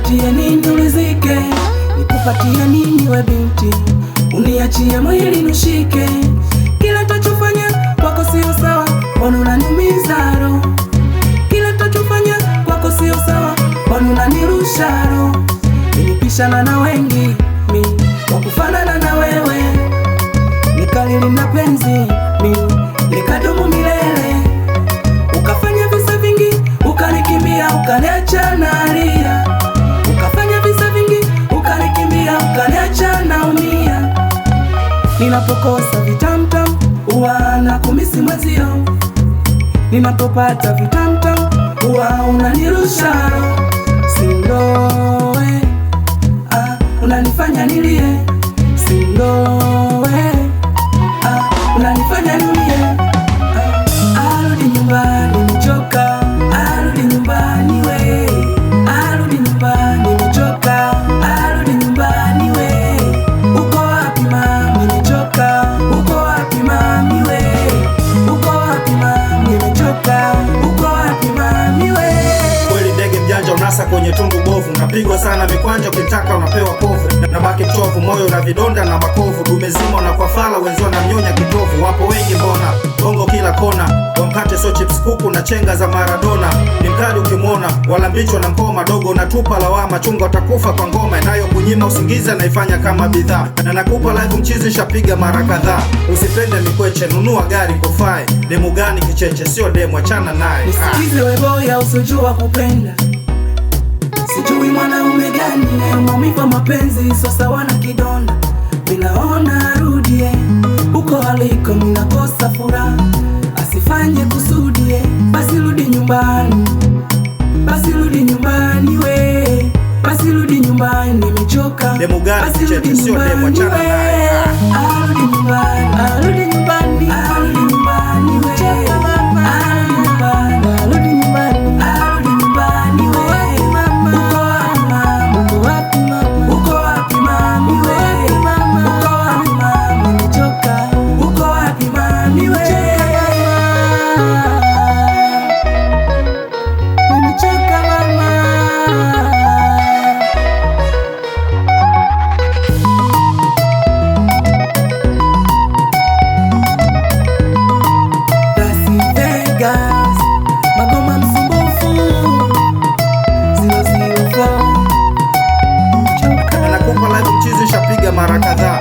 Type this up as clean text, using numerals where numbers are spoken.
Nikupatie nini ulizike, nikupatie nini we binti, uniachie mwili nushike. Kila tachofanya kwako sio sawa, mbona unaniumiza roho? Kila tachofanya kwako sio sawa, mbona unanirusha roho? Nilipishana na wengi mi wakufanana na wewe, nikalili na penzi mi likadumu milele. Ukafanya visa vingi ukanikimbia, ukaniacha nalia. Ukafanya visa vingi ukanikimbia, ukaniacha naumia. Ninapokosa vitamtam huwa nakumisi mwezio, ninapopata vitamtam huwa unanirusha roho. Sindoe, unanifanya nilie. Sindoe, unanifanya nilie. Arudi nyumbani nimechoka, arudi nyumbani we. Arudi nyumbani nimechoka, arudi nyumbani we. Uko wapi mami nimechoka, uko wapi mami we. Uko wapi mami nimechoka, uko wapi mami we. Kweli ndege mjanja unasa kwenye tundu bovu, unapigwa sana mikwanja ukitaka unapewa kovu. Nabaki mchovu moyo na vidonda na makovu, dume zima na kwa fala wenzio na mnyonya kitovu. Wapo wengi mbona bongo kila kona, wamkate so chips kuku na chenga za Maradona. Ni mkali ukimwona wala mbichwa na mkoma dogo, unatupa lawama chunga utakufa kwa ngoma inayo kunyima usingizi naifanya kama bidhaa. Na nakupa live mchizi shapiga mara kadhaa, usipende mikweche nunua gari kufai. Demu gani kicheche sio demu achana naye. Nisikize we boya usijua kupenda, sijui mwanaume gani na maumivu ya mapenzi sio sawa na kidonda. Minaona arudie uko aliko, minakosa furaha asifanye kusudie. Basi rudi nyumbani, basi rudi nyumbani we. Basi rudi nyumbani nimechoka. Demu gani kicheche sio demu achana naye. Arudi nyumbani, arudi nyumbani, arudi nyumbani we. Arudi nyumbani, arudi nyumbani, arudi nyumbani we. Uko wapi mama, uko wapi mama, uko wapi mami we. Uko wapi mama nimechoka, uko wapi mami we. Nimechoka mama. Las Vegas, Magoma msumbufu 004. Na nakupa live mchizi shapiga mara kadhaa.